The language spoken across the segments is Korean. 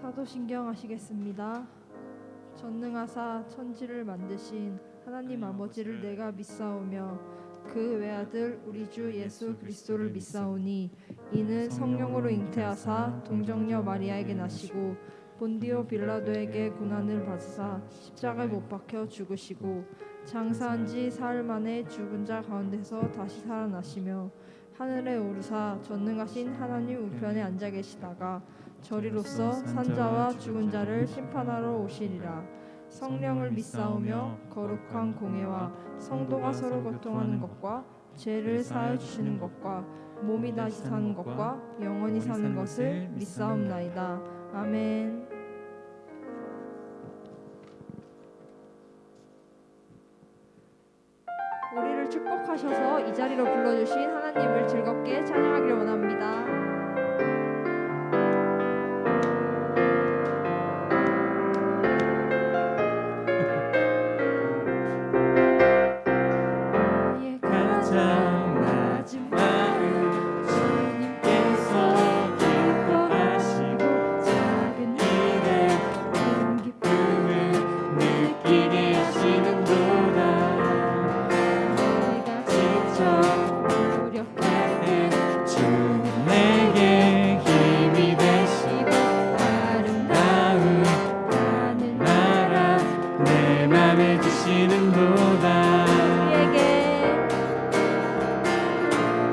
사도신경 하시겠습니다. 전능하사 천지를 만드신 하나님 아버지를 내가 믿사오며 그 외아들 우리 주 예수 그리스도를 믿사오니 이는 성령으로 잉태하사 동정녀 마리아에게 나시고 본디오 빌라도에게 고난을 받으사 십자가에 못 박혀 죽으시고 장사한 지 사흘 만에 죽은 자 가운데서 다시 살아나시며 하늘에 오르사 전능하신 하나님 우편에 앉아 계시다가 저리로서 산자와 죽은 자를 심판하러 오시리라. 성령을 믿사오며 거룩한 공회와 성도가 서로 고통하는 것과 죄를 사하여 주시는 것과 몸이 다시 사는 것과 영원히 사는 것을 믿사옵나이다. 아멘. 우리를 축복하셔서 이 자리로 불러주신 하나님을 즐겁게 찬양하기를 원합니다.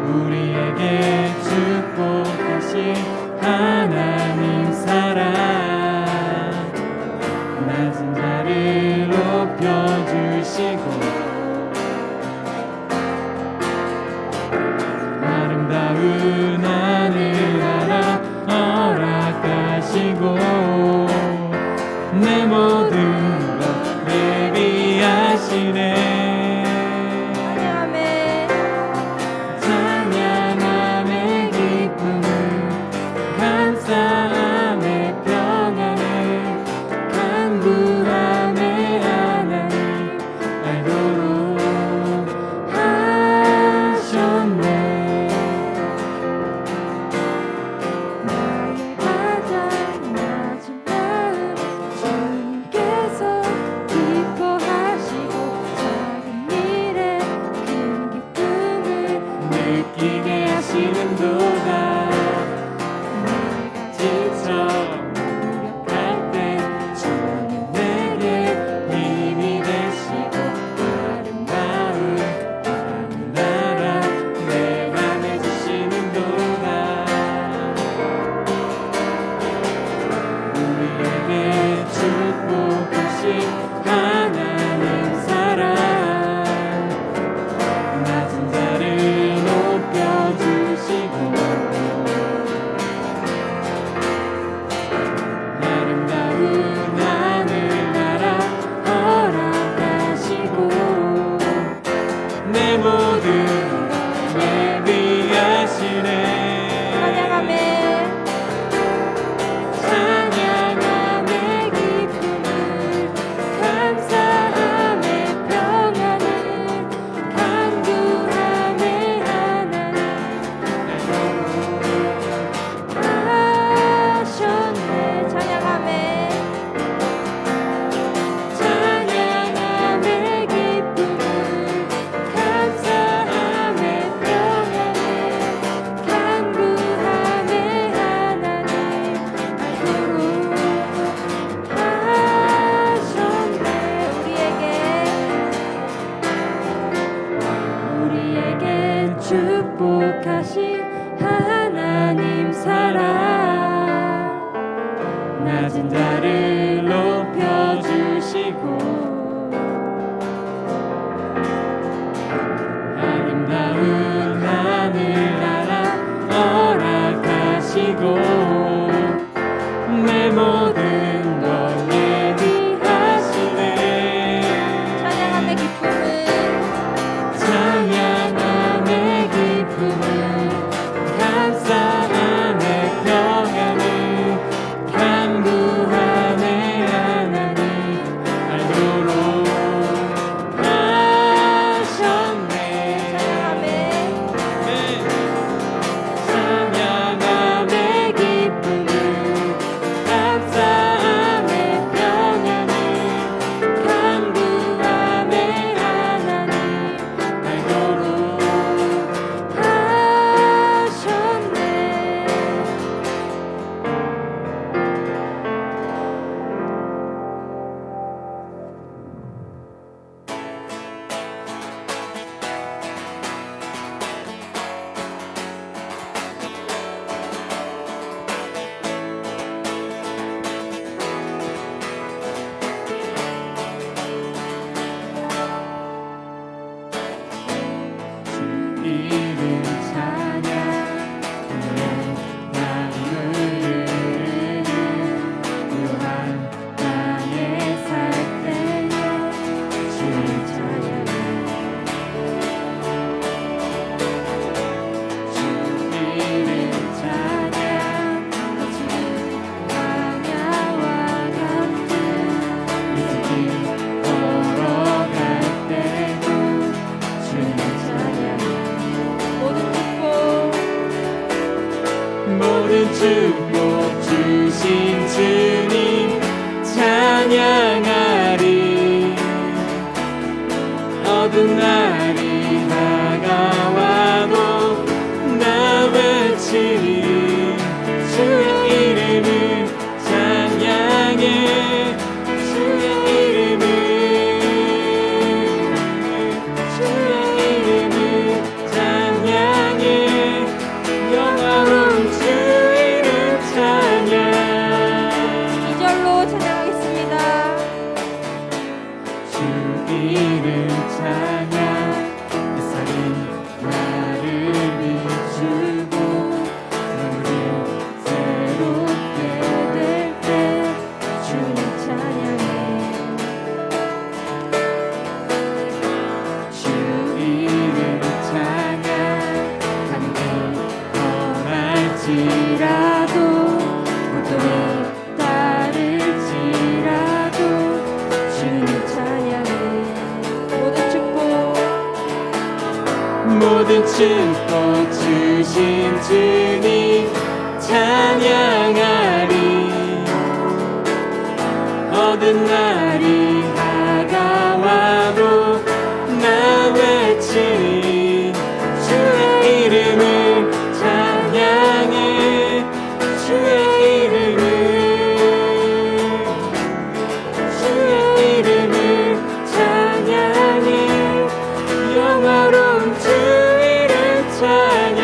우리에게 축복하신 하나님 사랑 낮은 자를 높여주시고 아름다운 하늘나라 허락하시고 내 모든 것 예비하시네. 축복하신 하나님 사랑 낮은 자를 높여주시고 아름다운 하늘나라 허락하시고 내 모든 것 예비하시네. 찬양함의 기쁨은 감사함의 평안을 간구함의 하나님 알도록 축복 주신 주님 찬양하리. 어두운 날이 다가와도 나 외치리. 주의 이름을 찬양해. 주의 이름을 찬양해. 영화로운 주 이름 찬양. 2절로 찬양하겠습니다. 주 이름 찬양. 햇살이 나를 비추고 눈을 새롭게 될 때 주님 찬양해. 주 이름 찬양. 가는 길 험할지라도 고통이 따를지라도 주님 찬양해. 모든 축복 주신 주님 찬양하리. 어두운 날이 다가와도 나 외치리. 주의 이름을 찬양해. 주의 이름을 찬양해. 영화로운 주 이름 찬양.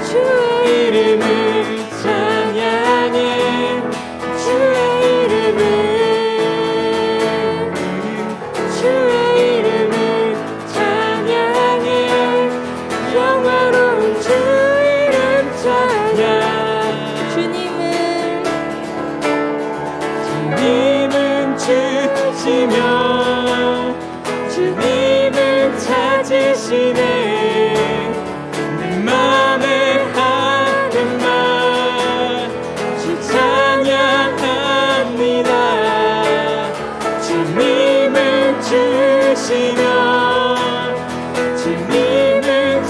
주의 이름을 찬양해. 주의 이름을 찬양해. 영화로운 주 이름 찬양. 주님은 주시며 주님은 찾으시네. 내 맘에 하는 말 주 찬양합니다. 주님은 주시며 주님은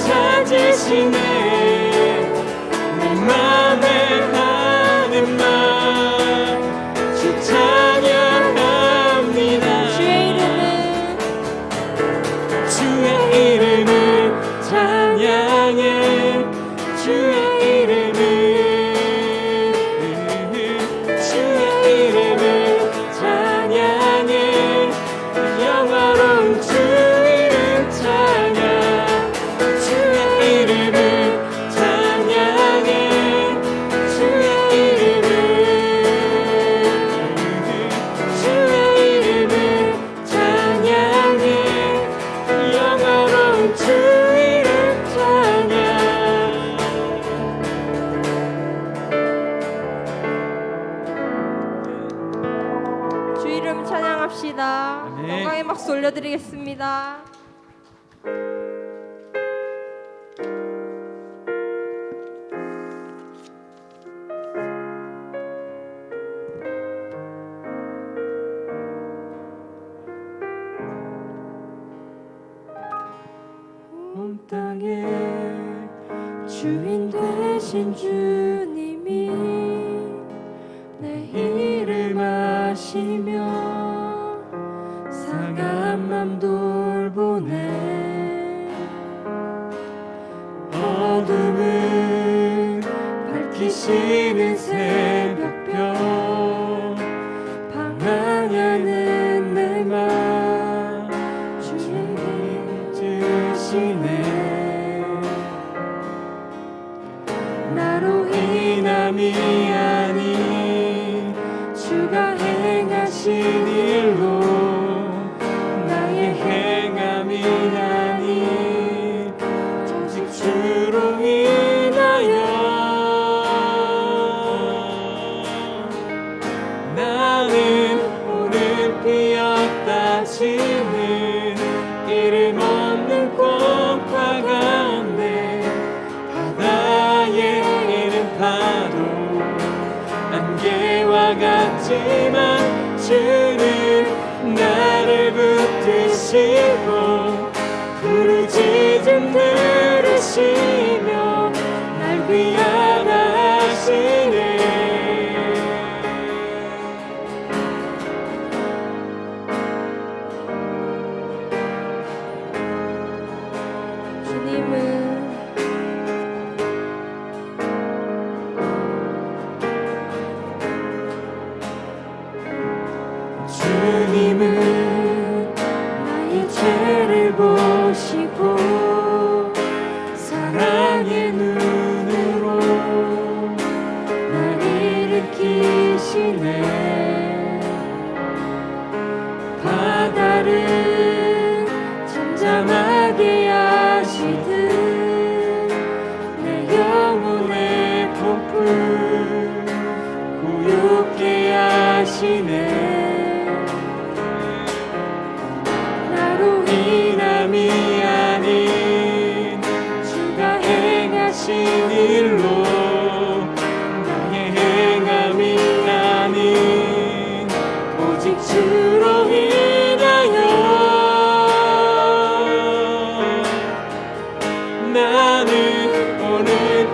찾으시네. 내 맘에 하는 말 주 찬양합니다. 주의 이름을 찬양해. 주의 이름을 찬양해. 영화로운 주 이름 찬양. 주의 이름을 찬양해. 주의 이름을 찬양해. 영화로운 주 이름 찬양. 주 이름 찬양합시다. 아멘. 영광의 박수 올려드리겠습니다. 온 땅에 주인 되신 주님이 내 일을 마시며 상한 맘 돌보네. 어둠을 밝히시는 새벽별 방황하는 내 맘 주님 주시네. 나로 인함이 아닌 주가 행하신 일로 나의 행함이 아닌 오직 주로 인하여 나는 오늘 피었다 지는 이름 없는 꽃과 가운데 바다에 이른 파도 안개와 같지만 주는 나를 붙드시고 부르짖음 들으시며 하신 일로 나의 행함이 나는 오직 주로 인하여 나는 오늘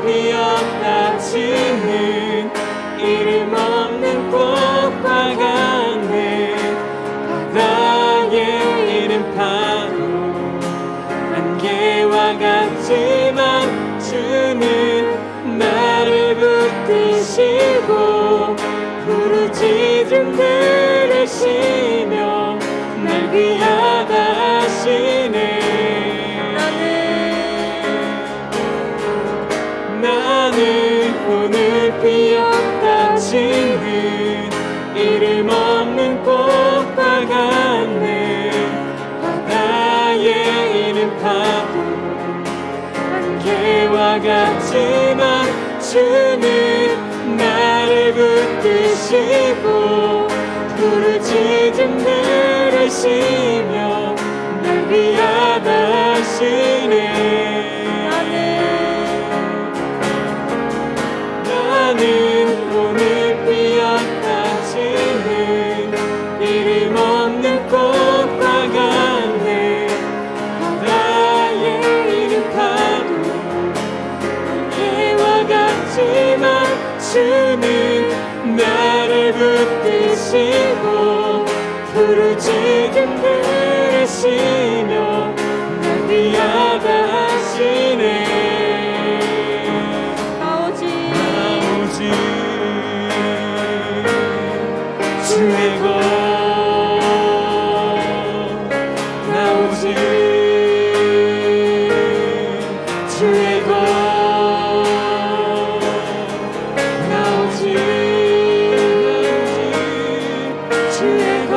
피었다 지는 이름 없는 꽃과 같네 바다의 이름 파도 안개와 같지만 주는 나를 붙드시고 부르짖음 들으시며 날 귀하다 하시네 나는 오늘 피었다 지는 이름 없는 꽃과 같네 바다의 이름 파도 안개와 같지만 주는 나를 붙드시고 부르짖음 들으시며 날 위하다 하시네 나는 오늘 피었다 지는 이름 없는 꽃과 같네 바다의 이름 파도 안개와 같지만 주는 나를 붙드시고 부르짖음 들으시며 날 위하다 하시네 주의 것 나오지 주의 것 나오지 주의 것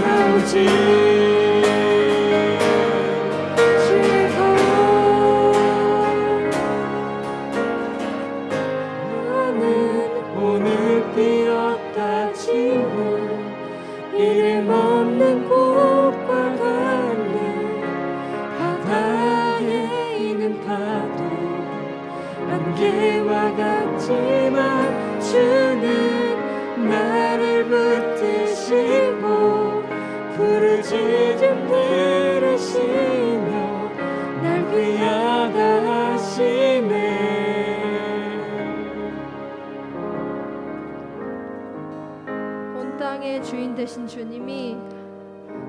나오지 오늘 피었다 지는 이름 없는 꽃과 같네 바다에 있는 파도 안개와 같지만 주는 나를 붙드시고 부르짖음 들으시며 날 귀하다 하시네 땅의 주인 되신 주님이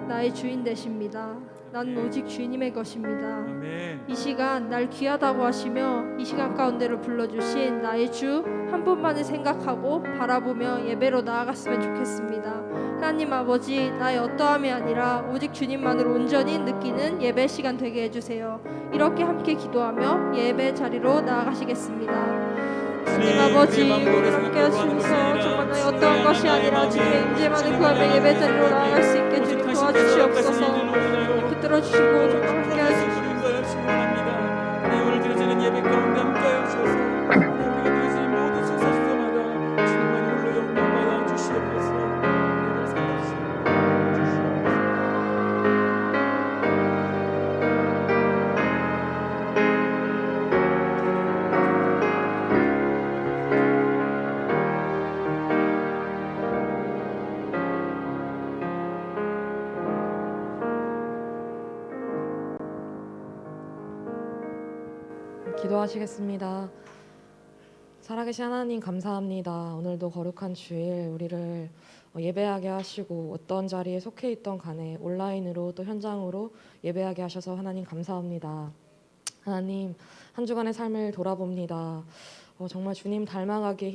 나의 주인 되십니다. 난 오직 주님의 것입니다. 아멘. 이 시간 날 귀하다고 하시며 이 시간 가운데로 불러주신 나의 주 한 분만을 생각하고 바라보며 예배로 나아갔으면 좋겠습니다. 하나님 아버지, 나의 어떠함이 아니라 오직 주님만을 온전히 느끼는 예배 시간 되게 해주세요. 이렇게 함께 기도하며 예배 자리로 나아가시겠습니다. 하나님 아버지, 우리 함께 하시면서 정말 나의 어떠한 것이 아니라 주님의 임재만을 구하며 예배 자리로 나아갈 수 있게 주님 도와주시옵소서. 붙들어 주시고 정말 함께 하시옵소서. 오늘 드려지는 예배 가운데 함께하여 주셔서 우리가 드려지는 모든 순서마다 주님만 홀로 영광받아 주시옵소서. 예배를 살려주시옵소서. 기도하시겠습니다. 살아계신 하나님 감사합니다. 오늘도 거룩한 주일 우리를 예배하게 하시고 어떤 자리에 속해 있던 간에 온라인으로 또 현장으로 예배하게 하셔서 하나님 감사합니다. 하나님 한 주간의 삶을 돌아봅니다. 정말 주님 닮아가기에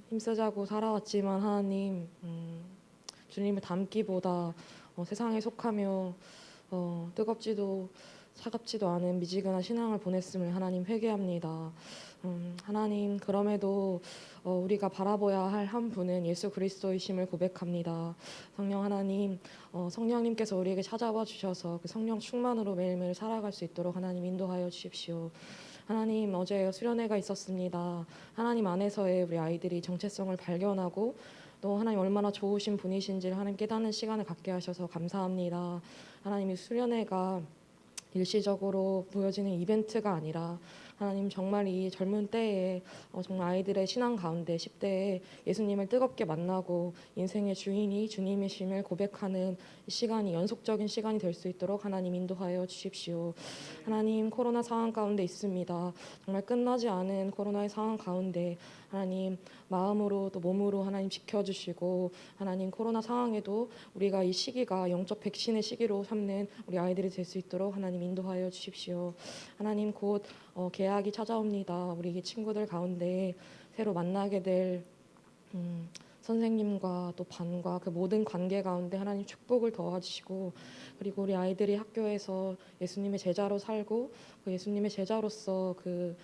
힘쓰자고 살아왔지만 하나님 주님을 닮기보다 세상에 속하며 뜨겁지도 차갑지도 않은 미지근한 신앙을 보냈음을 하나님 회개합니다. 하나님 그럼에도 우리가 바라봐야 할 한 분은 예수 그리스도이심을 고백합니다. 성령 하나님, 성령님께서 우리에게 찾아와 주셔서 그 성령 충만으로 매일매일 살아갈 수 있도록 하나님 인도하여 주십시오. 하나님 어제 수련회가 있었습니다. 하나님 안에서의 우리 아이들이 정체성을 발견하고 또 하나님 얼마나 좋으신 분이신지를 하나님 깨닫는 시간을 갖게 하셔서 감사합니다. 하나님 이 수련회가 일시적으로 보여지는 이벤트가 아니라 하나님 정말 이 젊은 때에 정말 아이들의 신앙 가운데 10대에 예수님을 뜨겁게 만나고 인생의 주인이 주님이심을 고백하는 이 시간이 연속적인 시간이 될 수 있도록 하나님 인도하여 주십시오. 하나님 코로나 상황 가운데 있습니다. 정말 끝나지 않은 코로나의 상황 가운데 하나님 마음으로 또 몸으로 하나님 지켜주시고 하나님 코로나 상황에도 우리가 이 시기가 영적 백신의 시기로 삼는 우리 아이들이 될 수 있도록 하나님 인도하여 주십시오. 하나님 곧 개학이 찾아옵니다. 우리 친구들 가운데 새로 만나게 될 선생님과 또 반과 그 모든 관계 가운데 하나님 축복을 더하시고 그리고 우리 아이들이 학교에서 예수님의 제자로 살고 그 예수님의 제자로서 그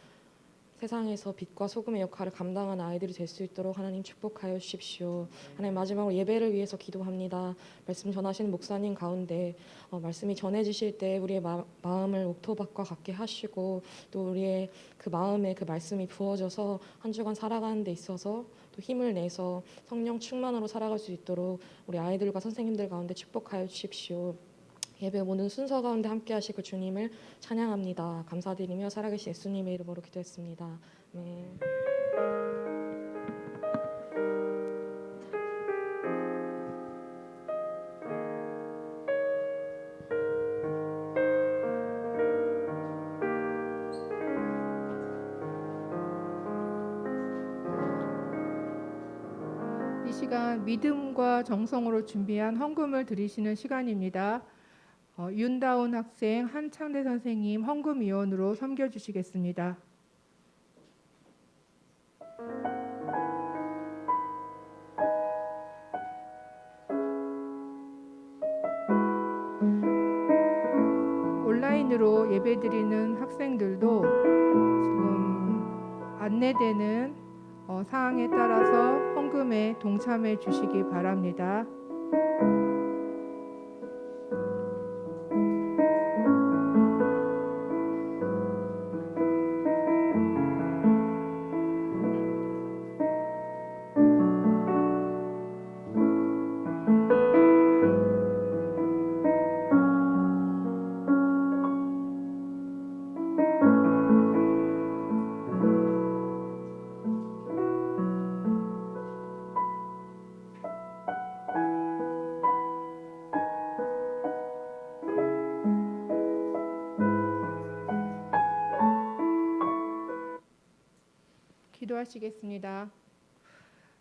세상에서 빛과 소금의 역할을 감당하는 아이들이 될 수 있도록 하나님 축복하여 주십시오. 하나님 마지막으로 예배를 위해서 기도합니다. 말씀 전하시는 목사님 가운데 말씀이 전해지실 때 우리의 마음을 옥토밭과 같게 하시고 또 우리의 그 마음에 그 말씀이 부어져서 한 주간 살아가는 데 있어서 또 힘을 내서 성령 충만으로 살아갈 수 있도록 우리 아이들과 선생님들 가운데 축복하여 주십시오. 예배 모든 순서 가운데 함께 하시고 주님을 찬양합니다. 감사드리며 살아계신 예수님의 이름으로 기도했습니다. 아멘. 이 시간 믿음과 정성으로 준비한 헌금을 드리시는 시간입니다. 윤다운 학생, 한창대 선생님 헌금위원으로 섬겨주시겠습니다. 온라인으로 예배드리는 학생들도 지금 안내되는 사항에 따라서 헌금에 동참해 주시기 바랍니다. 기도하시겠습니다.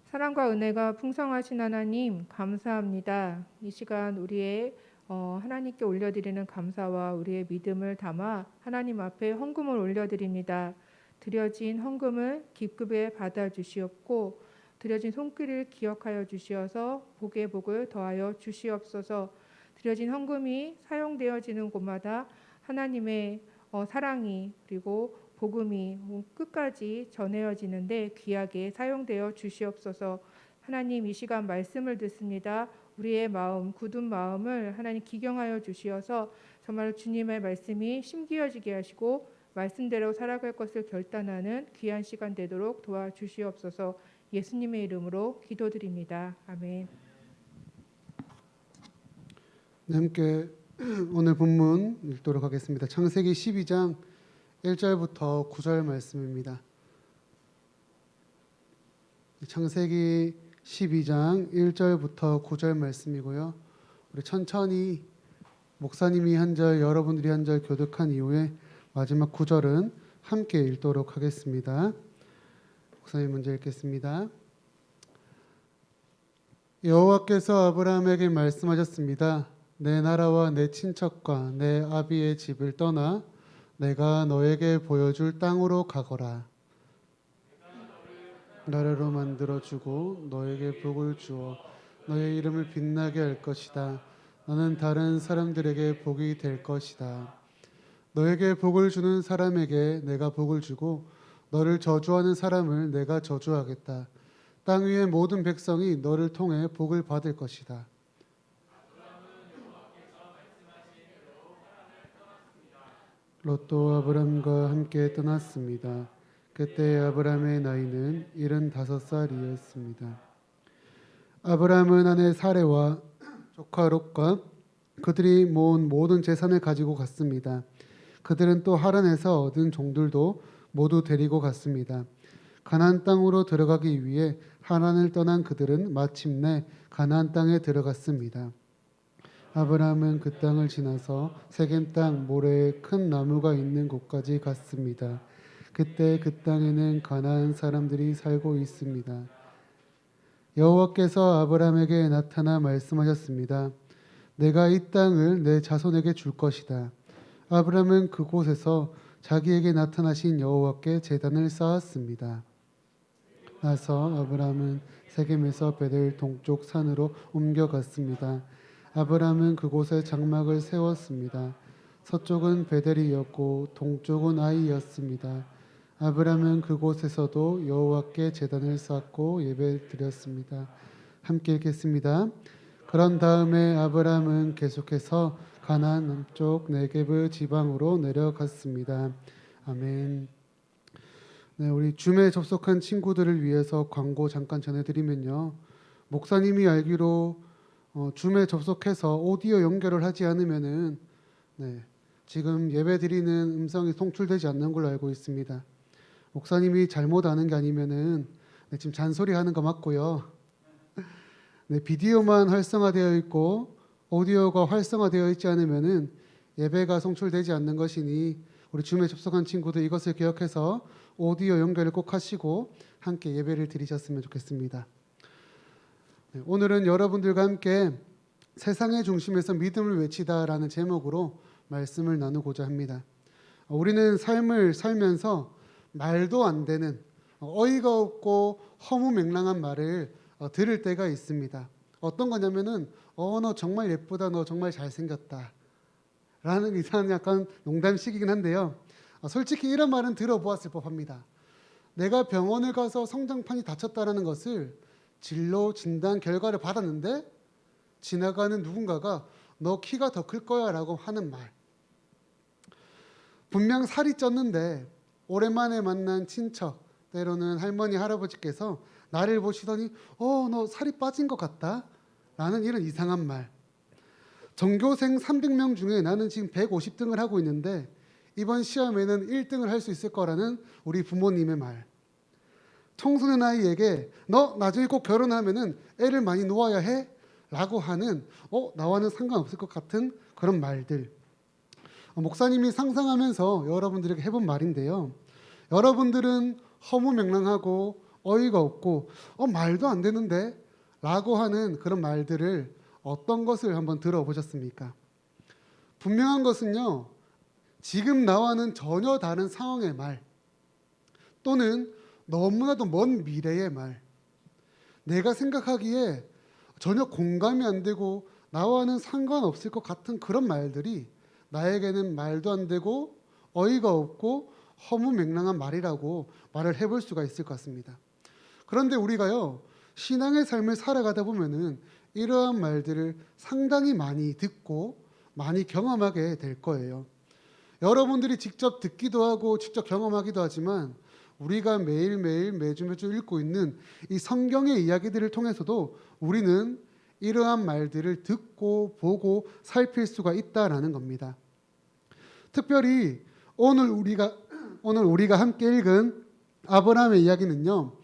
사랑과 은혜가 풍성하신 하나님 감사합니다. 이 시간 우리의 하나님께 올려드리는 감사와 우리의 믿음을 담아 하나님 앞에 헌금을 올려드립니다. 드려진 헌금을 기쁘게 받아주시옵고 드려진 손길을 기억하여 주시어서 복의 복을 더하여 주시옵소서. 드려진 헌금이 사용되어지는 곳마다 하나님의 사랑이 그리고 복음이 끝까지 전해지는데 귀하게 사용되어 주시옵소서. 하나님 이 시간 말씀을 듣습니다. 우리의 마음 굳은 마음을 하나님 기경하여 주시어서 정말 주님의 말씀이 심기어지게 하시고 말씀대로 살아갈 것을 결단하는 귀한 시간 되도록 도와주시옵소서. 예수님의 이름으로 기도드립니다. 아멘. 네, 함께 오늘 본문 읽도록 하겠습니다. 창세기 12장 1절부터 9절 말씀입니다. 창세기 12장 1절부터 9절 말씀이고요. 우리 천천히 목사님이 한 절, 여러분들이 한 절 교독한 이후에 마지막 9절은 함께 읽도록 하겠습니다. 목사님 먼저 읽겠습니다. 여호와께서 아브라함에게 말씀하셨습니다. 내 나라와 내 친척과 내 아비의 집을 떠나 내가 너에게 보여줄 땅으로 가거라. 나라로 만들어주고 너에게 복을 주어 너의 이름을 빛나게 할 것이다. 너는 다른 사람들에게 복이 될 것이다. 너에게 복을 주는 사람에게 내가 복을 주고 너를 저주하는 사람을 내가 저주하겠다. 땅 위의 모든 백성이 너를 통해 복을 받을 것이다. 롯도 아브람과 함께 떠났습니다. 그때 아브람의 나이는 75살이었습니다. 아브람은 아내 사레와 조카 롯과 그들이 모은 모든 재산을 가지고 갔습니다. 그들은 또 하란에서 얻은 종들도 모두 데리고 갔습니다. 가나안 땅으로 들어가기 위해 하란을 떠난 그들은 마침내 가나안 땅에 들어갔습니다. 아브라함은 그 땅을 지나서 세겜 땅 모래에 큰 나무가 있는 곳까지 갔습니다. 그때 그 땅에는 가나안 사람들이 살고 있습니다. 여호와께서 아브라함에게 나타나 말씀하셨습니다. 내가 이 땅을 내 자손에게 줄 것이다. 아브라함은 그곳에서 자기에게 나타나신 여호와께 제단을 쌓았습니다. 나서 아브라함은 세겜에서 베델 동쪽 산으로 옮겨갔습니다. 아브라함은 그곳에 장막을 세웠습니다. 서쪽은 베델이었고 동쪽은 아이였습니다. 아브라함은 그곳에서도 여호와께 제단을 쌓고 예배드렸습니다. 함께 읽겠습니다. 그런 다음에 아브라함은 계속해서 가나안 남쪽 네게브 지방으로 내려갔습니다. 아멘. 네, 우리 줌에 접속한 친구들을 위해서 광고 잠깐 전해드리면요. 목사님이 알기로 줌에 접속해서 오디오 연결을 하지 않으면은 지금 예배 드리는 음성이 송출되지 않는 걸로 알고 있습니다. 목사님이 잘못 아는 게 아니면은 지금 잔소리하는 거 맞고요. 비디오만 활성화되어 있고 오디오가 활성화되어 있지 않으면은 예배가 송출되지 않는 것이니 우리 줌에 접속한 친구들 이것을 기억해서 오디오 연결을 꼭 하시고 함께 예배를 드리셨으면 좋겠습니다. 오늘은 여러분들과 함께 세상의 중심에서 믿음을 외치다라는 제목으로 말씀을 나누고자 합니다. 우리는 삶을 살면서 말도 안 되는 어이가 없고 허무맹랑한 말을 들을 때가 있습니다. 어떤 거냐면은 너 정말 예쁘다, 너 정말 잘생겼다 라는 이상한 약간 농담식이긴 한데요. 솔직히 이런 말은 들어보았을 법합니다. 내가 병원을 가서 성장판이 다쳤다는 것을 진로 진단 결과를 받았는데 지나가는 누군가가 너 키가 더 클 거야 라고 하는 말. 분명 살이 쪘는데 오랜만에 만난 친척, 때로는 할머니, 할아버지께서 나를 보시더니 너 살이 빠진 것 같다 라는 이런 이상한 말. 전교생 300명 중에 나는 지금 150등을 하고 있는데 이번 시험에는 1등을 할 수 있을 거라는 우리 부모님의 말. 청소년 아이에게 너 나중에 꼭 결혼하면은 애를 많이 놓아야 해? 라고 하는 나와는 상관없을 것 같은 그런 말들. 목사님이 상상하면서 여러분들에게 해본 말인데요. 여러분들은 허무맹랑하고 어이가 없고 말도 안 되는데 라고 하는 그런 말들을 어떤 것을 한번 들어보셨습니까? 분명한 것은요. 지금 나와는 전혀 다른 상황의 말 또는 너무나도 먼 미래의 말, 내가 생각하기에 전혀 공감이 안 되고 나와는 상관없을 것 같은 그런 말들이 나에게는 말도 안 되고 어이가 없고 허무맹랑한 말이라고 말을 해볼 수가 있을 것 같습니다. 그런데 우리가요, 신앙의 삶을 살아가다 보면은 이러한 말들을 상당히 많이 듣고 많이 경험하게 될 거예요. 여러분들이 직접 듣기도 하고 직접 경험하기도 하지만 우리가 매일매일 매주 읽고 있는 이 성경의 이야기들을 통해서도 우리는 이러한 말들을 듣고 보고 살필 수가 있다라는 겁니다. 특별히 오늘 우리가 함께 읽은 아브라함의 이야기는요,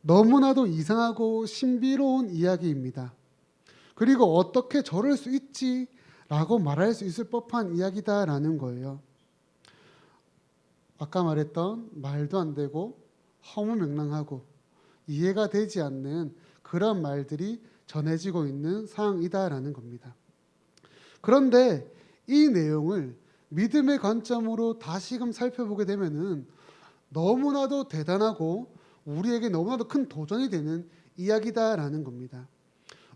너무나도 이상하고 신비로운 이야기입니다. 그리고 어떻게 저럴 수 있지라고 말할 수 있을 법한 이야기다라는 거예요. 아까 말했던 말도 안 되고 허무맹랑하고 이해가 되지 않는 그런 말들이 전해지고 있는 상황이다라는 겁니다. 그런데 이 내용을 믿음의 관점으로 다시금 살펴보게 되면은 너무나도 대단하고 우리에게 너무나도 큰 도전이 되는 이야기다라는 겁니다.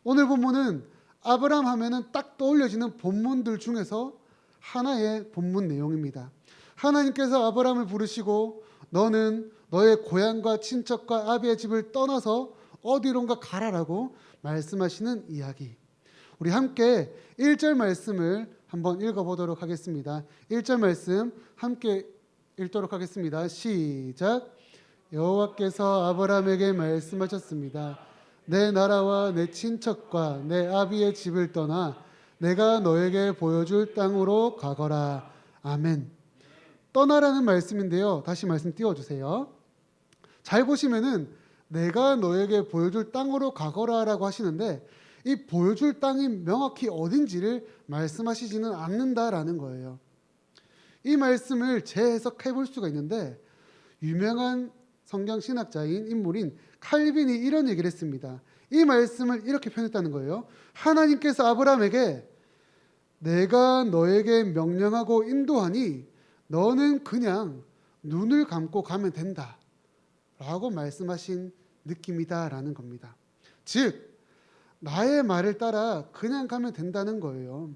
오늘 본문은 아브라함 하면은 딱 떠올려지는 본문들 중에서 하나의 본문 내용입니다. 하나님께서 아브라함을 부르시고 너는 너의 고향과 친척과 아비의 집을 떠나서 어디론가 가라라고 말씀하시는 이야기. 우리 함께 1절 말씀을 한번 읽어보도록 하겠습니다. 1절 말씀 함께 읽도록 하겠습니다. 시작. 여호와께서 아브라함에게 말씀하셨습니다. 내 나라와 내 친척과 내 아비의 집을 떠나 내가 너에게 보여줄 땅으로 가거라. 아멘. 떠나라는 말씀인데요. 다시 말씀 띄워주세요. 잘 보시면은 내가 너에게 보여줄 땅으로 가거라라고 하시는데 이 보여줄 땅이 명확히 어딘지를 말씀하시지는 않는다라는 거예요. 이 말씀을 재해석해 볼 수가 있는데 유명한 성경 신학자인 인물인 칼빈이 이런 얘기를 했습니다. 이 말씀을 이렇게 표현했다는 거예요. 하나님께서 아브라함에게 내가 너에게 명령하고 인도하니 너는 그냥 눈을 감고 가면 된다 라고 말씀하신 느낌이다라는 겁니다. 즉 나의 말을 따라 그냥 가면 된다는 거예요.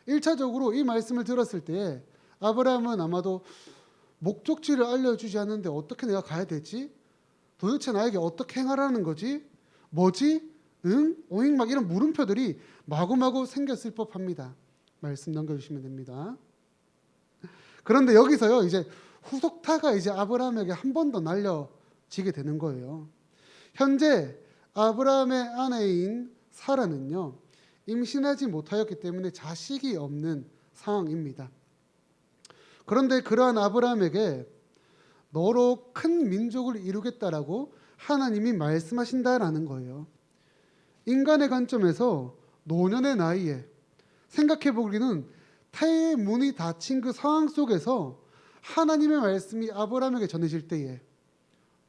1차적으로 이 말씀을 들었을 때 아브라함은 아마도 목적지를 알려주지 않는데 어떻게 내가 가야 되지? 도대체 나에게 어떻게 행하라는 거지? 뭐지? 응? 오잉? 막 이런 물음표들이 마구마구 생겼을 법합니다. 말씀 넘겨주시면 됩니다. 그런데 여기서요 이제 후속타가 이제 아브라함에게 한 번 더 날려지게 되는 거예요. 현재 아브라함의 아내인 사라는요 임신하지 못하였기 때문에 자식이 없는 상황입니다. 그런데 그러한 아브라함에게 너로 큰 민족을 이루겠다라고 하나님이 말씀하신다라는 거예요. 인간의 관점에서 노년의 나이에 생각해 보기는 태의 문이 닫힌 그 상황 속에서 하나님의 말씀이 아브라함에게 전해질 때에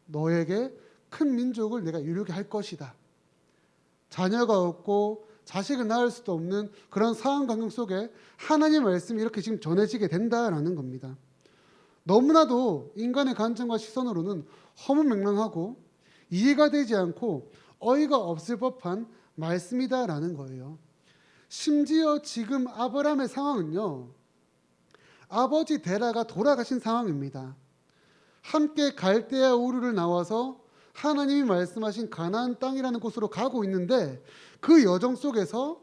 너에게 큰 민족을 내가 이루게 할 것이다. 자녀가 없고 자식을 낳을 수도 없는 그런 상황 환경 속에 하나님의 말씀이 이렇게 지금 전해지게 된다라는 겁니다. 너무나도 인간의 관점과 시선으로는 허무맹랑하고 이해가 되지 않고 어이가 없을 법한 말씀이다라는 거예요. 심지어 지금 아브라함의 상황은요 아버지 데라가 돌아가신 상황입니다. 함께 갈대아 우르를 나와서 하나님이 말씀하신 가나안 땅이라는 곳으로 가고 있는데 그 여정 속에서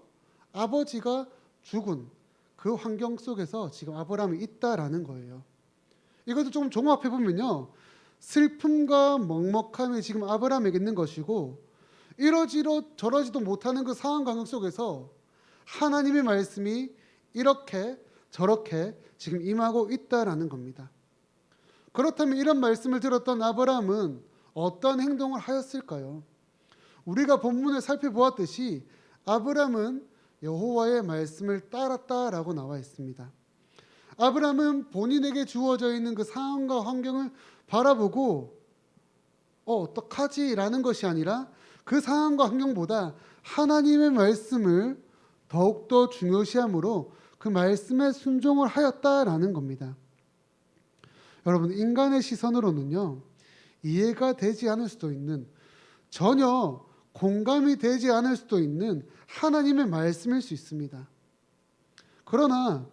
아버지가 죽은 그 환경 속에서 지금 아브라함이 있다라는 거예요. 이것도 좀 종합해 보면요 슬픔과 먹먹함이 지금 아브라함에게 있는 것이고 이러지도 저러지도 못하는 그 상황 관계 속에서 하나님의 말씀이 이렇게 저렇게 지금 임하고 있다라는 겁니다. 그렇다면 이런 말씀을 들었던 아브라함은 어떤 행동을 하였을까요? 우리가 본문을 살펴보았듯이 아브라함은 여호와의 말씀을 따랐다라고 나와 있습니다. 아브라함은 본인에게 주어져 있는 그 상황과 환경을 바라보고 어떡하지? 라는 것이 아니라 그 상황과 환경보다 하나님의 말씀을 더욱더 중요시함으로 그 말씀에 순종을 하였다라는 겁니다. 여러분 인간의 시선으로는요 이해가 되지 않을 수도 있는 전혀 공감이 되지 않을 수도 있는 하나님의 말씀일 수 있습니다. 그러나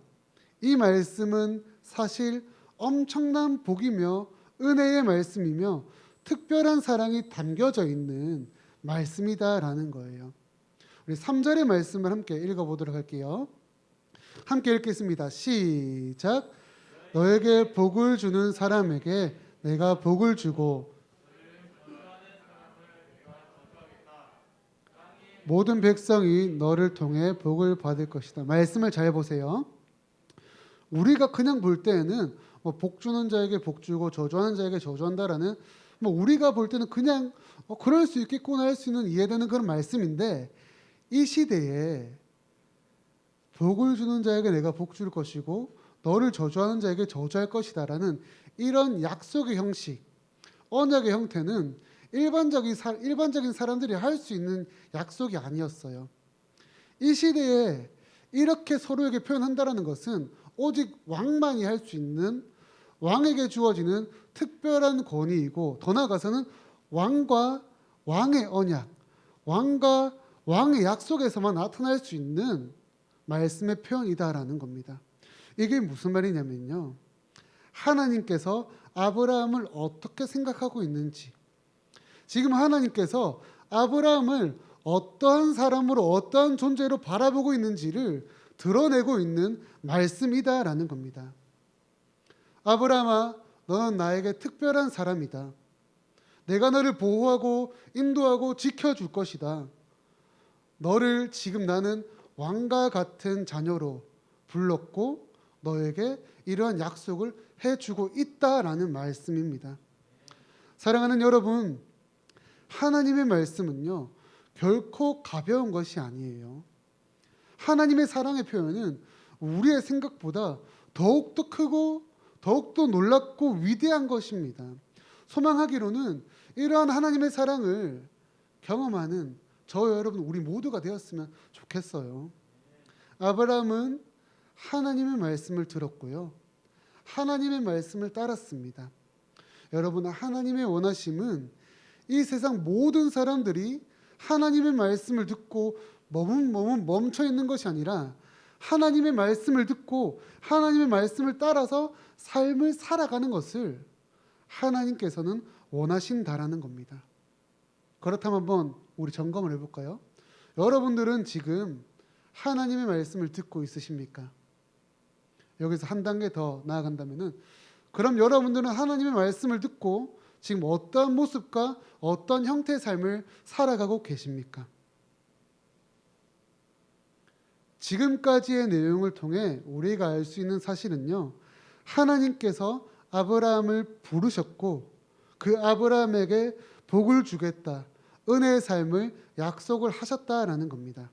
이 말씀은 사실 엄청난 복이며 은혜의 말씀이며 특별한 사랑이 담겨져 있는 말씀이다라는 거예요. 우리 3절의 말씀을 함께 읽어보도록 할게요. 함께 읽겠습니다. 시작. 너에게 복을 주는 사람에게 내가 복을 주고 모든 백성이 너를 통해 복을 받을 것이다. 말씀을 잘 보세요. 우리가 그냥 볼 때에는 복 주는 자에게 복 주고 저주하는 자에게 저주한다라는 우리가 볼 때는 그냥 그럴 수 있겠구나 할 수 있는 이해되는 그런 말씀인데 이 시대에 복을 주는 자에게 내가 복 줄 것이고 너를 저주하는 자에게 저주할 것이다라는 이런 약속의 형식, 언약의 형태는 일반적인 사람들이 할 수 있는 약속이 아니었어요. 이 시대에 이렇게 서로에게 표현한다라는 것은 오직 왕만이 할 수 있는 왕에게 주어지는 특별한 권위이고 더 나아가서는 왕과 왕의 언약, 왕과 왕의 약속에서만 나타날 수 있는 말씀의 표현이다라는 겁니다. 이게 무슨 말이냐면요. 하나님께서 아브라함을 어떻게 생각하고 있는지, 지금 하나님께서 아브라함을 어떠한 사람으로 어떠한 존재로 바라보고 있는지를 드러내고 있는 말씀이다라는 겁니다. 아브라함아, 너는 나에게 특별한 사람이다. 내가 너를 보호하고 인도하고 지켜줄 것이다. 너를 지금 나는 왕과 같은 자녀로 불렀고 너에게 이러한 약속을 해주고 있다라는 말씀입니다. 사랑하는 여러분, 하나님의 말씀은요 결코 가벼운 것이 아니에요. 하나님의 사랑의 표현은 우리의 생각보다 더욱더 크고 더욱더 놀랍고 위대한 것입니다. 소망하기로는 이러한 하나님의 사랑을 경험하는 저와 여러분 우리 모두가 되었으면 좋겠어요. 아브라함은 하나님의 말씀을 들었고요. 하나님의 말씀을 따랐습니다. 여러분, 하나님의 원하심은 이 세상 모든 사람들이 하나님의 말씀을 듣고 머뭇머뭇 멈춰 있는 것이 아니라 하나님의 말씀을 듣고 하나님의 말씀을 따라서 삶을 살아가는 것을 하나님께서는 원하신다라는 겁니다. 그렇다면 한번 우리 점검을 해볼까요? 여러분들은 지금 하나님의 말씀을 듣고 있으십니까? 여기서 한 단계 더 나아간다면은 그럼 여러분들은 하나님의 말씀을 듣고 지금 어떠한 모습과 어떤 형태의 삶을 살아가고 계십니까? 지금까지의 내용을 통해 우리가 알 수 있는 사실은요, 하나님께서 아브라함을 부르셨고 그 아브라함에게 복을 주겠다, 은혜의 삶을 약속을 하셨다라는 겁니다.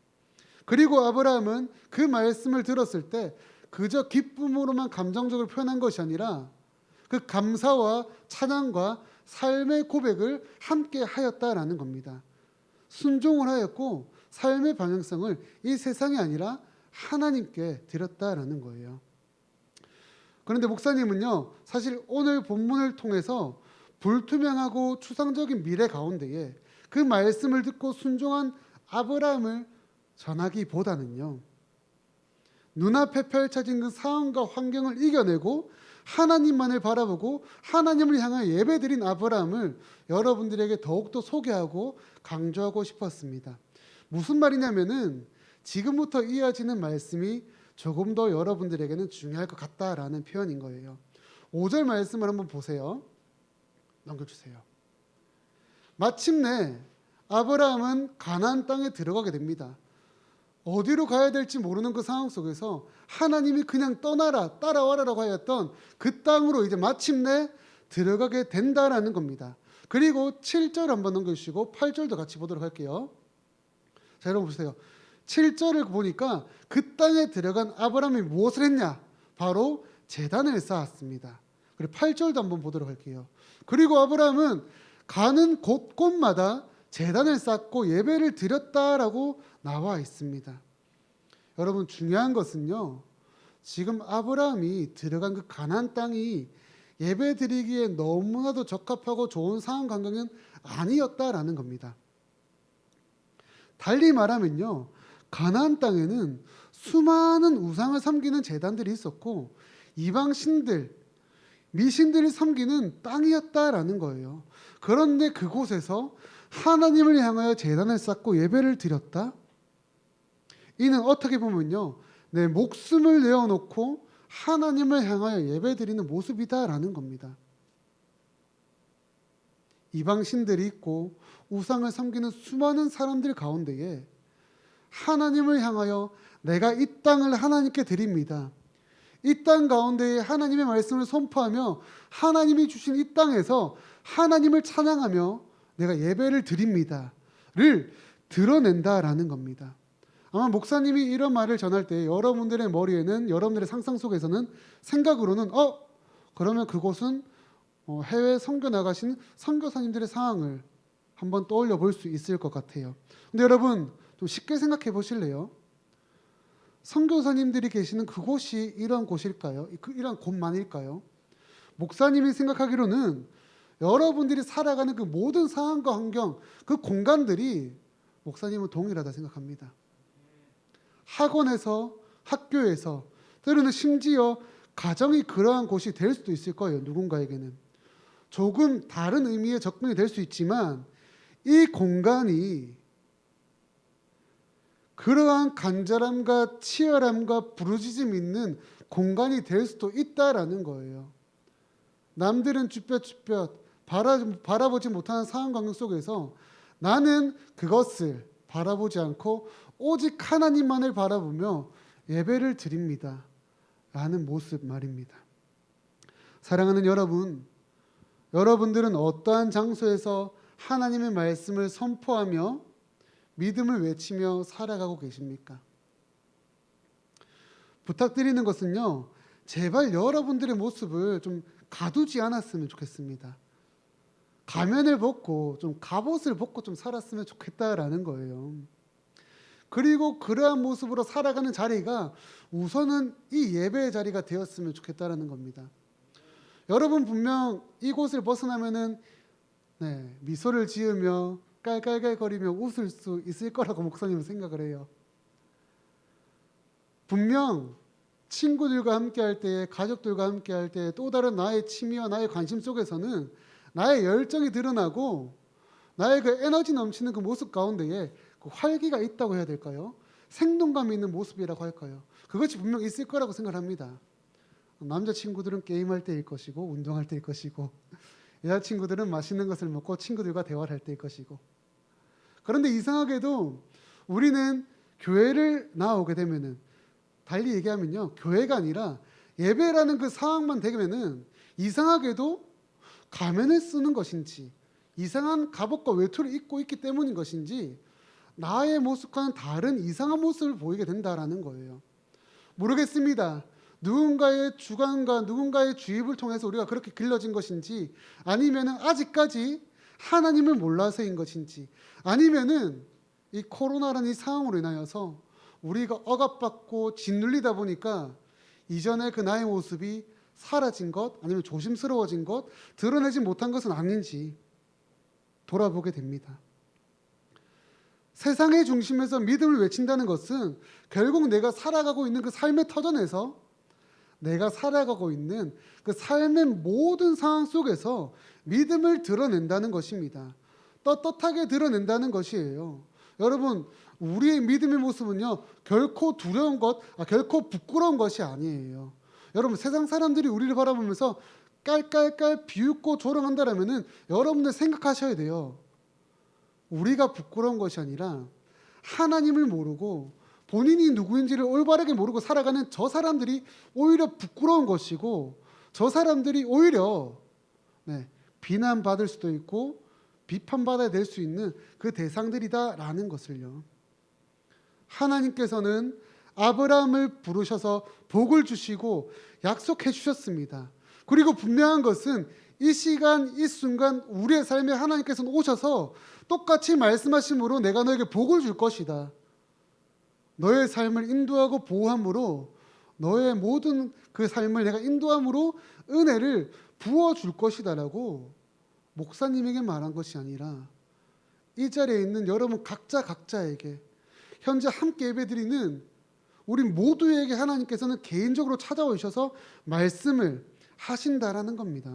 그리고 아브라함은 그 말씀을 들었을 때 그저 기쁨으로만 감정적으로 표현한 것이 아니라 그 감사와 찬양과 삶의 고백을 함께 하였다라는 겁니다. 순종을 하였고 삶의 방향성을 이 세상이 아니라 하나님께 드렸다라는 거예요. 그런데 목사님은요, 사실 오늘 본문을 통해서 불투명하고 추상적인 미래 가운데에 그 말씀을 듣고 순종한 아브라함을 전하기보다는요, 눈앞에 펼쳐진 그 상황과 환경을 이겨내고 하나님만을 바라보고 하나님을 향해 예배드린 아브라함을 여러분들에게 더욱더 소개하고 강조하고 싶었습니다. 무슨 말이냐면은 지금부터 이어지는 말씀이 조금 더 여러분들에게는 중요할 것 같다라는 표현인 거예요. 5절 말씀을 한번 보세요. 넘겨주세요. 마침내 아브라함은 가나안 땅에 들어가게 됩니다. 어디로 가야 될지 모르는 그 상황 속에서 하나님이 그냥 떠나라, 따라와라라고 하였던 그 땅으로 이제 마침내 들어가게 된다라는 겁니다. 그리고 7절 한번 넘겨주시고 8절도 같이 보도록 할게요. 자, 여러분 보세요. 7절을 보니까 그 땅에 들어간 아브라함이 무엇을 했냐? 바로 제단을 쌓았습니다. 그리고 8절도 한번 보도록 할게요. 그리고 아브라함은 가는 곳곳마다 제단을 쌓고 예배를 드렸다라고 나와 있습니다. 여러분, 중요한 것은요, 지금 아브라함이 들어간 그 가나안 땅이 예배 드리기에 너무나도 적합하고 좋은 상황 환경은 아니었다라는 겁니다. 달리 말하면요, 가나안 땅에는 수많은 우상을 섬기는 제단들이 있었고 이방 신들, 미신들을 섬기는 땅이었다라는 거예요. 그런데 그곳에서 하나님을 향하여 제단을 쌓고 예배를 드렸다? 이는 어떻게 보면요, 내 목숨을 내어놓고 하나님을 향하여 예배드리는 모습이다라는 겁니다. 이방 신들이 있고 우상을 섬기는 수많은 사람들 가운데에 하나님을 향하여 내가 이 땅을 하나님께 드립니다. 이 땅 가운데에 하나님의 말씀을 선포하며 하나님이 주신 이 땅에서 하나님을 찬양하며 내가 예배를 드립니다를 드러낸다라는 겁니다. 아마 목사님이 이런 말을 전할 때 여러분들의 머리에는, 여러분들의 상상 속에서는 생각으로는 그러면 그곳은 해외 선교 나가신 선교사님들의 상황을 한번 떠올려 볼 수 있을 것 같아요. 근데 여러분 좀 쉽게 생각해 보실래요? 선교사님들이 계시는 그곳이 이런 곳일까요? 이런 곳만일까요? 목사님이 생각하기로는 여러분들이 살아가는 그 모든 상황과 환경, 그 공간들이 목사님은 동일하다 생각합니다. 학원에서, 학교에서, 때로는 심지어 가정이 그러한 곳이 될 수도 있을 거예요. 누군가에게는 조금 다른 의미의 접근이 될 수 있지만 이 공간이 그러한 간절함과 치열함과 부르짖음 있는 공간이 될 수도 있다라는 거예요. 남들은 쭈뼛쭈뼛 바라보지 못하는 상황 관계 속에서 나는 그것을 바라보지 않고 오직 하나님만을 바라보며 예배를 드립니다 라는 모습 말입니다. 사랑하는 여러분, 여러분들은 어떠한 장소에서 하나님의 말씀을 선포하며 믿음을 외치며 살아가고 계십니까? 부탁드리는 것은요, 제발 여러분들의 모습을 좀 가두지 않았으면 좋겠습니다. 가면을 벗고 좀 갑옷을 벗고 좀 살았으면 좋겠다라는 거예요. 그리고 그러한 모습으로 살아가는 자리가 우선은 이 예배의 자리가 되었으면 좋겠다라는 겁니다. 여러분 분명 이곳을 벗어나면은 미소를 지으며 깔깔깔거리며 웃을 수 있을 거라고 목사님은 생각을 해요. 분명 친구들과 함께할 때, 가족들과 함께할 때 또 다른 나의 취미와 나의 관심 속에서는 나의 열정이 드러나고 나의 그 에너지 넘치는 그 모습 가운데에 그 활기가 있다고 해야 될까요? 생동감이 있는 모습이라고 할까요? 그것이 분명 있을 거라고 생각합니다. 남자친구들은 게임할 때일 것이고 운동할 때일 것이고 여자친구들은 맛있는 것을 먹고 친구들과 대화를 할 때일 것이고, 그런데 이상하게도 우리는 교회를 나오게 되면은, 달리 얘기하면요, 교회가 아니라 예배라는 그 상황만 되면은 이상하게도 가면을 쓰는 것인지 이상한 갑옷과 외투를 입고 있기 때문인 것인지 나의 모습과는 다른 이상한 모습을 보이게 된다라는 거예요. 모르겠습니다. 누군가의 주관과 누군가의 주입을 통해서 우리가 그렇게 길러진 것인지, 아니면 아직까지 하나님을 몰라서인 것인지, 아니면은 이 코로나라는 이 상황으로 인하여서 우리가 억압받고 짓눌리다 보니까 이전의 그 나의 모습이 사라진 것, 아니면 조심스러워진 것, 드러내지 못한 것은 아닌지 돌아보게 됩니다. 세상의 중심에서 믿음을 외친다는 것은 결국 내가 살아가고 있는 그 삶의 터전에서, 내가 살아가고 있는 그 삶의 모든 상황 속에서 믿음을 드러낸다는 것입니다. 떳떳하게 드러낸다는 것이에요. 여러분, 우리의 믿음의 모습은요, 결코 두려운 것, 결코 부끄러운 것이 아니에요. 여러분, 세상 사람들이 우리를 바라보면서 깔깔깔 비웃고 조롱한다라면은 여러분들 생각하셔야 돼요. 우리가 부끄러운 것이 아니라 하나님을 모르고 본인이 누구인지를 올바르게 모르고 살아가는 저 사람들이 오히려 부끄러운 것이고, 저 사람들이 오히려 비난받을 수도 있고 비판받아야 될 수 있는 그 대상들이다라는 것을요. 하나님께서는 아브라함을 부르셔서 복을 주시고 약속해 주셨습니다. 그리고 분명한 것은 이 시간 이 순간 우리의 삶에 하나님께서는 오셔서 똑같이 말씀하심으로 내가 너에게 복을 줄 것이다, 너의 삶을 인도하고 보호함으로, 너의 모든 그 삶을 내가 인도함으로 은혜를 부어줄 것이다 라고 목사님에게 말한 것이 아니라 이 자리에 있는 여러분 각자에게, 현재 함께 예배드리는 우리 모두에게 하나님께서는 개인적으로 찾아오셔서 말씀을 하신다라는 겁니다.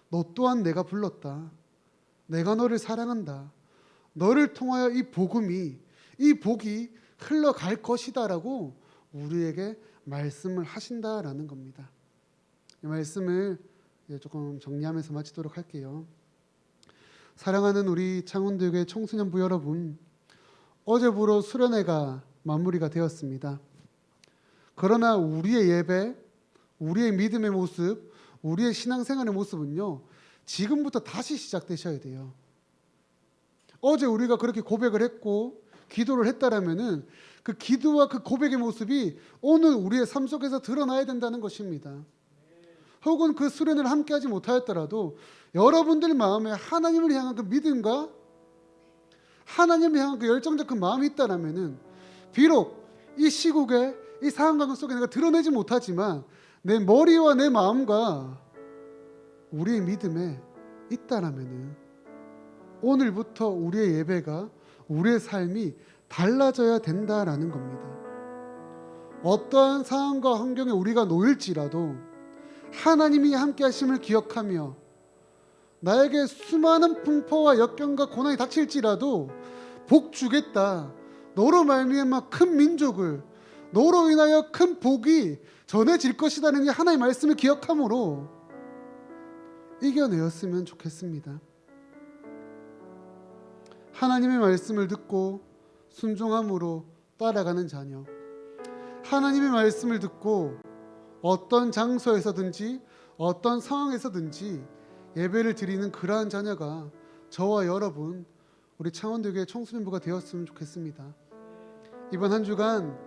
너 또한 내가 불렀다, 내가 너를 사랑한다, 너를 통하여 이 복음이, 이 복이 흘러갈 것이다 라고 우리에게 말씀을 하신다라는 겁니다. 이 말씀을 조금 정리하면서 마치도록 할게요. 사랑하는 우리 창원교회 청소년부 여러분, 어제부로 수련회가 마무리가 되었습니다. 그러나 우리의 예배, 우리의 믿음의 모습, 우리의 신앙생활의 모습은요, 지금부터 다시 시작되셔야 돼요. 어제 우리가 그렇게 고백을 했고 기도를 했다라면은 그 기도와 그 고백의 모습이 오늘 우리의 삶 속에서 드러나야 된다는 것입니다. 혹은 그 수련을 함께하지 못하였더라도 여러분들 마음에 하나님을 향한 그 믿음과 하나님을 향한 그 열정적 그 마음이 있다라면은, 비록 이 시국에 이 상황 속에 내가 드러내지 못하지만 내 머리와 내 마음과 우리의 믿음에 있다라면은 오늘부터 우리의 예배가, 우리의 삶이 달라져야 된다라는 겁니다. 어떠한 상황과 환경에 우리가 놓일지라도 하나님이 함께 하심을 기억하며, 나에게 수많은 풍파와 역경과 고난이 닥칠지라도 복 주겠다, 너로 말미암아 큰 민족을, 너로 인하여 큰 복이 전해질 것이라는 이 하나님의 말씀을 기억함으로 이겨내었으면 좋겠습니다. 하나님의 말씀을 듣고 순종함으로 따라가는 자녀, 하나님의 말씀을 듣고 어떤 장소에서든지 어떤 상황에서든지 예배를 드리는 그러한 자녀가 저와 여러분, 우리 창원교회 청소년부가 되었으면 좋겠습니다. 이번 한 주간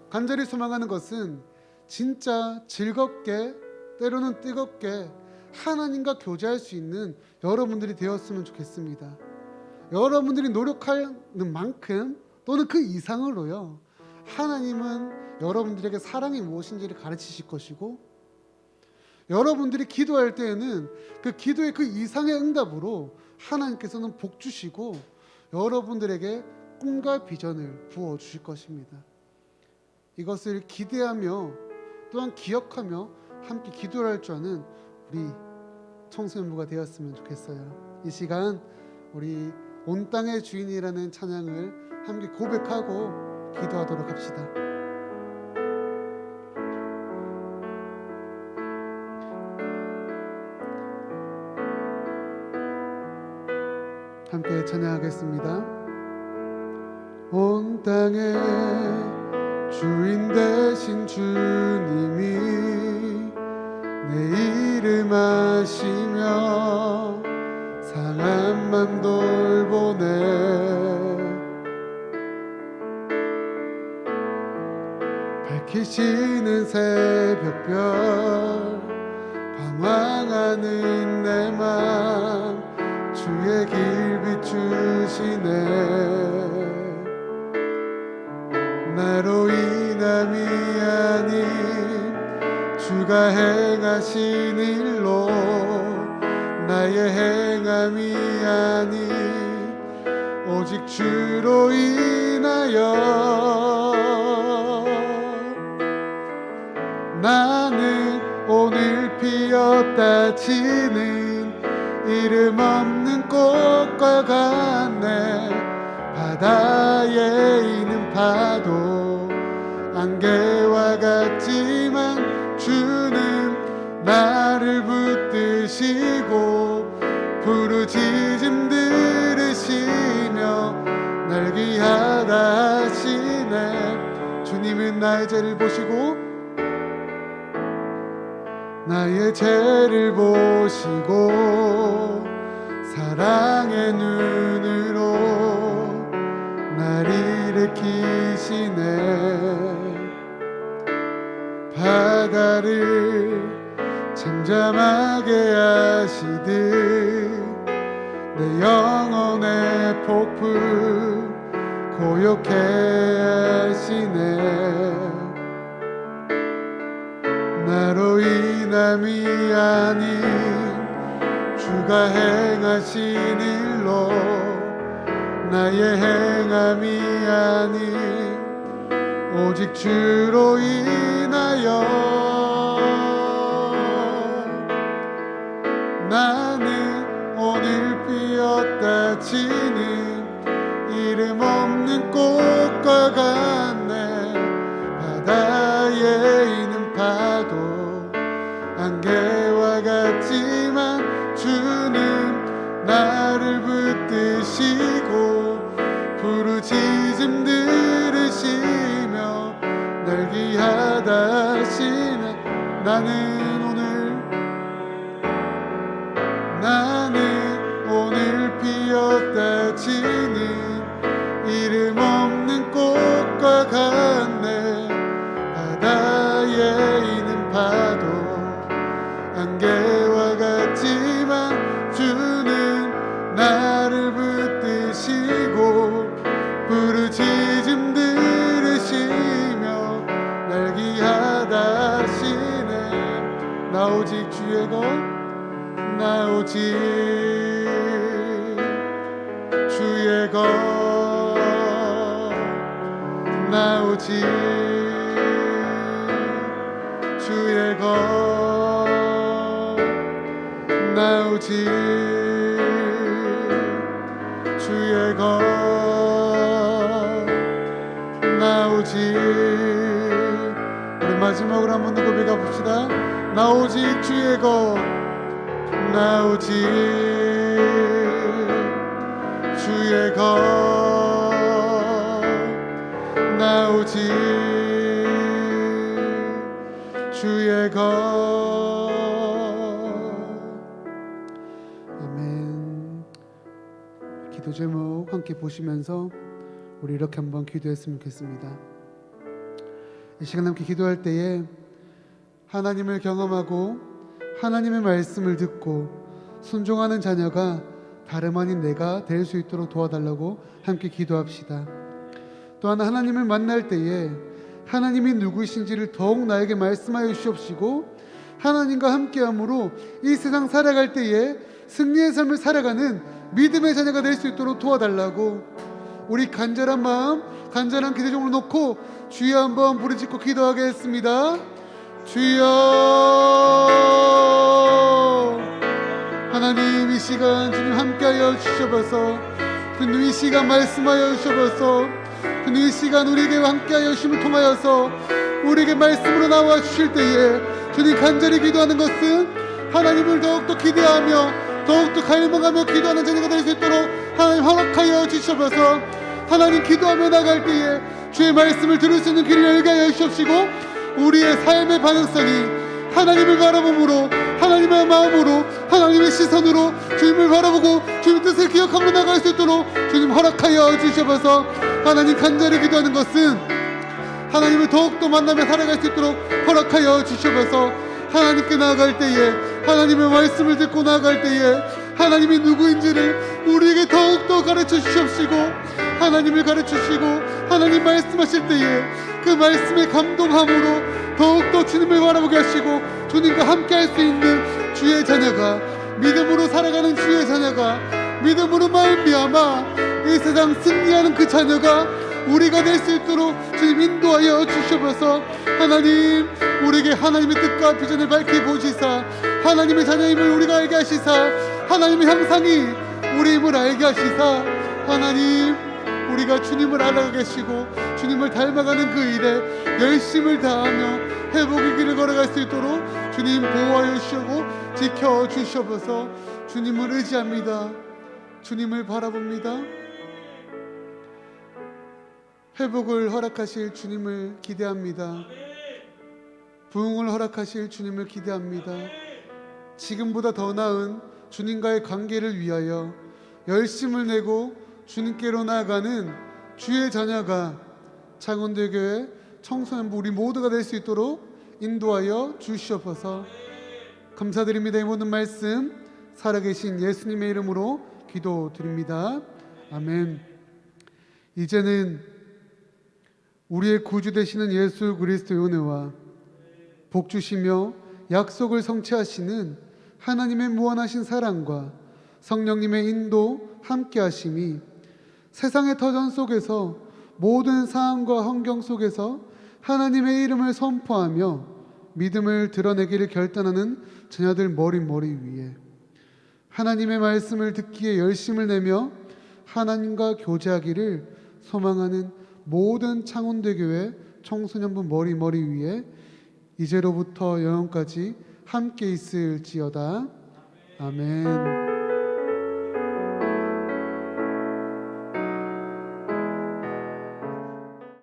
간절히 소망하는 것은 진짜 즐겁게, 때로는 뜨겁게 하나님과 교제할 수 있는 여러분들이 되었으면 좋겠습니다. 여러분들이 노력하는 만큼 또는 그 이상으로요, 하나님은 여러분들에게 사랑이 무엇인지를 가르치실 것이고, 여러분들이 기도할 때에는 그 기도의 그 이상의 응답으로 하나님께서는 복 주시고 여러분들에게 꿈과 비전을 부어 주실 것입니다. 이것을 기대하며 또한 기억하며 함께 기도를 할 줄 아는 우리 청소년부가 되었으면 좋겠어요. 이 시간 우리 온 땅의 주인이라는 찬양을 함께 고백하고 기도하도록 합시다. 함께 찬양하겠습니다. 온 땅의 주인 되신 주님이 내 이름 아시며 상한 맘 돌보네. 밝히시는 새벽별 방황하는 내 맘 주의 길 비추시네. 나로 인함이 아닌 주가 행하신 일로 나의 행함이 아닌 오직 주로 인하여 나는 오늘 피었다 지는 이름 없는 꽃과 같네. 바다에 있는 파도 안개와 같지만 주는 나를 붙드시고 부르짖음 들으시며 날 귀하다 하시네. 주님은 나의 죄를 보시고 나의 죄를 보시고 사랑의 눈으로 날 일으키시네. 바다를 잠잠하게 하시듯 내 영혼의 폭풍 고요케 하시네. 나로 인함이 아닌 주가 행하신 일로 나의 행함이 아닌 오직 주로 인하여 나는 오늘 피었다 지는 이름 없는 꽃과 같네. 바다에 있는 파도 안개와 같지만 주는 나를 붙드시고 부르짖음 들으시며 날 귀하다 하시네. 나는 오늘 피었다 지는 이름 없는 꽃과 같네. 바다에 있는 파도 안개와 같지만 주는 나를 붙드시고 부르짖음 들으시며 날 귀하다 하시네. 나 오직 주의 것, 나 오직 주의 것, 나 오직 주의 것, 나 오직 주의 것, 나 오직. 우리 마지막으로 한 번 더 고백해 봅시다. 나 오직 주의 것, 나 오직 주의 것, 주의 것. 아멘. 기도 제목 함께 보시면서 우리 이렇게 한번 기도했으면 좋겠습니다. 이 시간 함께 기도할 때에 하나님을 경험하고 하나님의 말씀을 듣고 순종하는 자녀가 다름 아닌 내가 될 수 있도록 도와달라고 함께 기도합시다. 또한 하나님을 만날 때에 하나님이 누구이신지를 더욱 나에게 말씀하여 주시옵시고 하나님과 함께함으로 이 세상 살아갈 때에 승리의 삶을 살아가는 믿음의 자녀가 될 수 있도록 도와달라고 우리 간절한 마음, 간절한 기도 제목을 놓고 주여 한번 부르짖고 기도하겠습니다. 주여, 하나님 이 시간 주님 함께하여 주셔서 주님 이 시간 말씀하여 주셔서 주님 이 시간 우리에게 함께하여 주심을 통하여서 우리에게 말씀으로 나와 주실 때에 주님 간절히 기도하는 것은 하나님을 더욱더 기대하며 더욱더 갈망하며 기도하는 자녀가 될 수 있도록 하나님 허락하여 주셔서 하나님 기도하며 나갈 때에 주의 말씀을 들을 수 있는 길을 열게 하여 주시옵시고 우리의 삶의 방향성이 하나님을 바라봄으로 하나님의 마음으로 하나님의 시선으로 주님을 바라보고 주님의 뜻을 기억하며 나갈 수 있도록 주님 허락하여 주셔서 하나님 간절히 기도하는 것은 하나님을 더욱더 만나며 살아갈 수 있도록 허락하여 주셔서 하나님께 나아갈 때에 하나님의 말씀을 듣고 나아갈 때에 하나님이 누구인지를 우리에게 더욱더 가르쳐 주시옵시고 하나님을 가르쳐 주시고 하나님 말씀하실 때에 그 말씀에 감동함으로 더욱더 주님을 바라보게 하시고 주님과 함께 할 수 있는 주의 자녀가 믿음으로 살아가는 주의 자녀가 믿음으로 말미암아 이 세상 승리하는 그 자녀가 우리가 될 수 있도록 주님 인도하여 주셔서 하나님 우리에게 하나님의 뜻과 비전을 밝히 보시사 하나님의 자녀임을 우리가 알게 하시사 하나님의 형상이 우리임을 알게 하시사 하나님 우리가 주님을 알아가게 하시고 주님을 닮아가는 그 일에 열심을 다하며 회복의 길을 걸어갈 수 있도록 주님 보호하여 주시고 지켜주셔서 주님을 의지합니다. 주님을 바라봅니다. 회복을 허락하실 주님을 기대합니다. 부흥을 허락하실 주님을 기대합니다. 지금보다 더 나은 주님과의 관계를 위하여 열심을 내고 주님께로 나아가는 주의 자녀가 창원대교회 청소년부 우리 모두가 될 수 있도록 인도하여 주시옵소서. 감사드립니다. 이 모든 말씀 살아계신 예수님의 이름으로 기도드립니다. 아멘. 이제는 우리의 구주 되시는 예수 그리스도의 은혜와 복 주시며 약속을 성취하시는 하나님의 무한하신 사랑과 성령님의 인도 함께 하심이 세상의 터전 속에서 모든 상황과 환경 속에서 하나님의 이름을 선포하며 믿음을 드러내기를 결단하는 자녀들 머리 위에 하나님의 말씀을 듣기에 열심을 내며 하나님과 교제하기를 소망하는 모든 창원대교회 청소년부 머리 위에 이제로부터 영원까지 함께 있을지어다. 아멘.